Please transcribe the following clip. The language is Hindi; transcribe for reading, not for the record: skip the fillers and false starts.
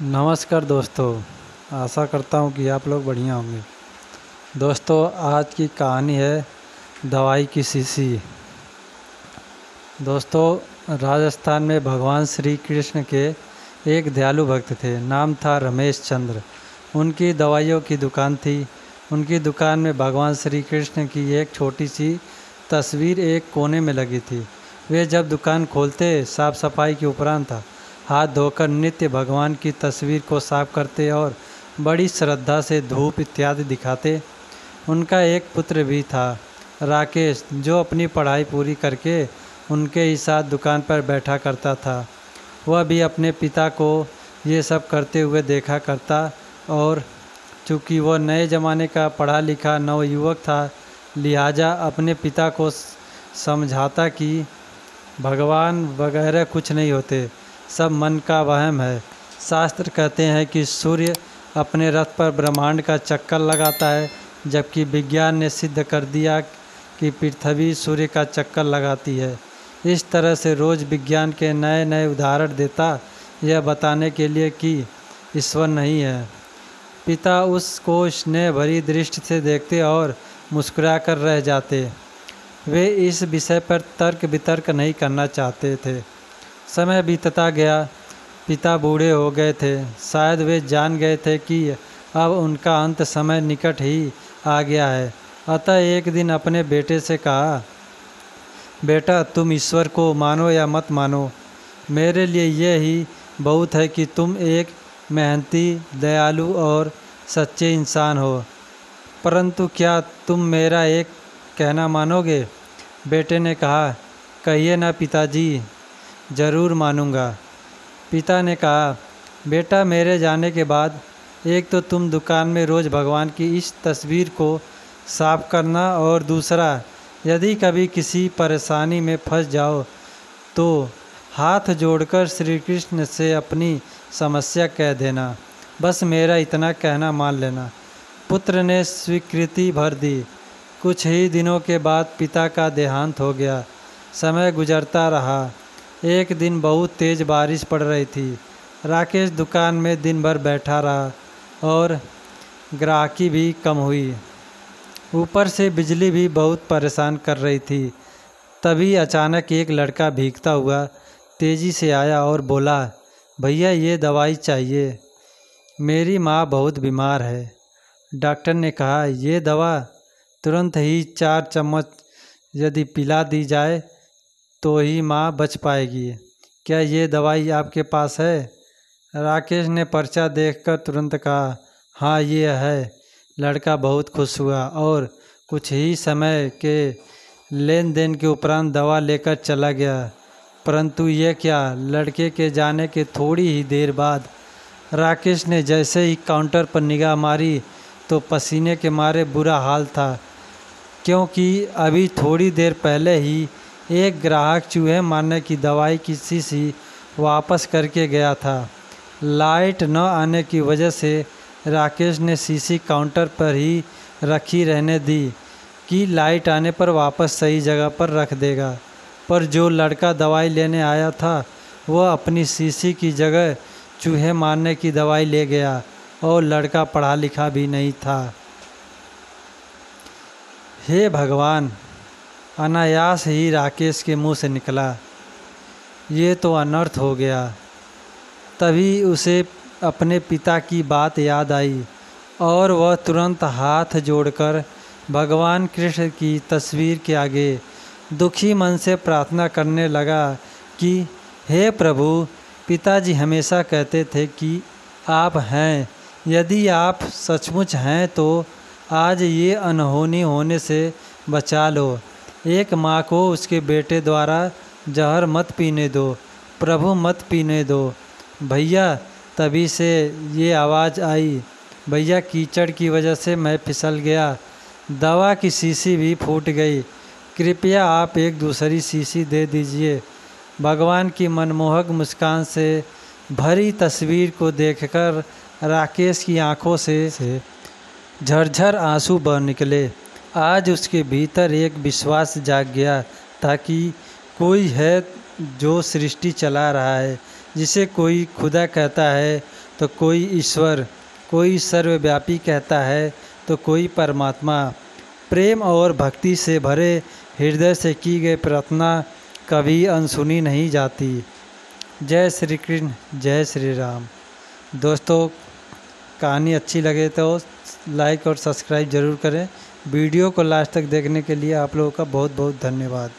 नमस्कार दोस्तों, आशा करता हूँ कि आप लोग बढ़िया होंगे। दोस्तों, आज की कहानी है दवाई की शीशी। दोस्तों, राजस्थान में भगवान श्री कृष्ण के एक दयालु भक्त थे। नाम था रमेश चंद्र। उनकी दवाइयों की दुकान थी। उनकी दुकान में भगवान श्री कृष्ण की एक छोटी सी तस्वीर एक कोने में लगी थी। वे जब दुकान खोलते साफ सफाई के उपरांत हाथ धोकर नित्य भगवान की तस्वीर को साफ करते और बड़ी श्रद्धा से धूप इत्यादि दिखाते। उनका एक पुत्र भी था, राकेश, जो अपनी पढ़ाई पूरी करके उनके ही साथ दुकान पर बैठा करता था। वह भी अपने पिता को ये सब करते हुए देखा करता और चूँकि वह नए ज़माने का पढ़ा लिखा नवयुवक था, लिहाजा अपने पिता को समझाता कि भगवान वगैरह कुछ नहीं होते, सब मन का वहम है। शास्त्र कहते हैं कि सूर्य अपने रथ पर ब्रह्मांड का चक्कर लगाता है, जबकि विज्ञान ने सिद्ध कर दिया कि पृथ्वी सूर्य का चक्कर लगाती है। इस तरह से रोज़ विज्ञान के नए नए उदाहरण देता, यह बताने के लिए कि ईश्वर नहीं है। पिता उसको स्नेह भरी दृष्टि से देखते और मुस्कुरा कर रह जाते। वे इस विषय पर तर्क वितर्क नहीं करना चाहते थे। समय बीतता गया। पिता बूढ़े हो गए थे। शायद वे जान गए थे कि अब उनका अंत समय निकट ही आ गया है। अतः एक दिन अपने बेटे से कहा, बेटा, तुम ईश्वर को मानो या मत मानो, मेरे लिए यह ही बहुत है कि तुम एक मेहनती, दयालु और सच्चे इंसान हो। परंतु क्या तुम मेरा एक कहना मानोगे? बेटे ने कहा, कहिए ना पिताजी, ज़रूर मानूंगा। पिता ने कहा, बेटा, मेरे जाने के बाद एक तो तुम दुकान में रोज़ भगवान की इस तस्वीर को साफ करना, और दूसरा, यदि कभी किसी परेशानी में फंस जाओ तो हाथ जोड़कर श्री कृष्ण से अपनी समस्या कह देना। बस मेरा इतना कहना मान लेना। पुत्र ने स्वीकृति भर दी। कुछ ही दिनों के बाद पिता का देहांत हो गया। समय गुजरता रहा। एक दिन बहुत तेज़ बारिश पड़ रही थी। राकेश दुकान में दिन भर बैठा रहा और ग्राहकी भी कम हुई। ऊपर से बिजली भी बहुत परेशान कर रही थी। तभी अचानक एक लड़का भीगता हुआ तेज़ी से आया और बोला, भैया, ये दवाई चाहिए, मेरी माँ बहुत बीमार है। डॉक्टर ने कहा, ये दवा तुरंत ही 4 चम्मच यदि पिला दी जाए तो ही माँ बच पाएगी। क्या ये दवाई आपके पास है? राकेश ने पर्चा देखकर तुरंत कहा, हाँ, ये है। लड़का बहुत खुश हुआ और कुछ ही समय के लेन देन के उपरांत दवा लेकर चला गया। परंतु ये क्या, लड़के के जाने के थोड़ी ही देर बाद राकेश ने जैसे ही काउंटर पर निगाह मारी तो पसीने के मारे बुरा हाल था, क्योंकि अभी थोड़ी देर पहले ही एक ग्राहक चूहे मारने की दवाई की शीशी वापस करके गया था। लाइट न आने की वजह से राकेश ने शीशी काउंटर पर ही रखी रहने दी कि लाइट आने पर वापस सही जगह पर रख देगा। पर जो लड़का दवाई लेने आया था वह अपनी शीशी की जगह चूहे मारने की दवाई ले गया, और लड़का पढ़ा लिखा भी नहीं था। हे भगवान, अनायास ही राकेश के मुंह से निकला, ये तो अनर्थ हो गया। तभी उसे अपने पिता की बात याद आई और वह तुरंत हाथ जोड़कर भगवान कृष्ण की तस्वीर के आगे दुखी मन से प्रार्थना करने लगा कि हे प्रभु, पिताजी हमेशा कहते थे कि आप हैं, यदि आप सचमुच हैं तो आज ये अनहोनी होने से बचा लो। एक माँ को उसके बेटे द्वारा जहर मत पीने दो, प्रभु मत पीने दो। भैया, तभी से ये आवाज़ आई, भैया, कीचड़ की वजह से मैं फिसल गया, दवा की शीशी भी फूट गई, कृपया आप एक दूसरी शीशी दे दीजिए। भगवान की मनमोहक मुस्कान से भरी तस्वीर को देखकर राकेश की आंखों से झरझर आंसू बह निकले। आज उसके भीतर एक विश्वास जाग गया था कि कोई है जो सृष्टि चला रहा है। जिसे कोई खुदा कहता है तो कोई ईश्वर, कोई सर्वव्यापी कहता है तो कोई परमात्मा। प्रेम और भक्ति से भरे हृदय से की गई प्रार्थना कभी अनसुनी नहीं जाती। जय श्री कृष्ण, जय श्री राम। दोस्तों, कहानी अच्छी लगे तो लाइक और सब्सक्राइब ज़रूर करें। वीडियो को लास्ट तक देखने के लिए आप लोगों का बहुत बहुत धन्यवाद।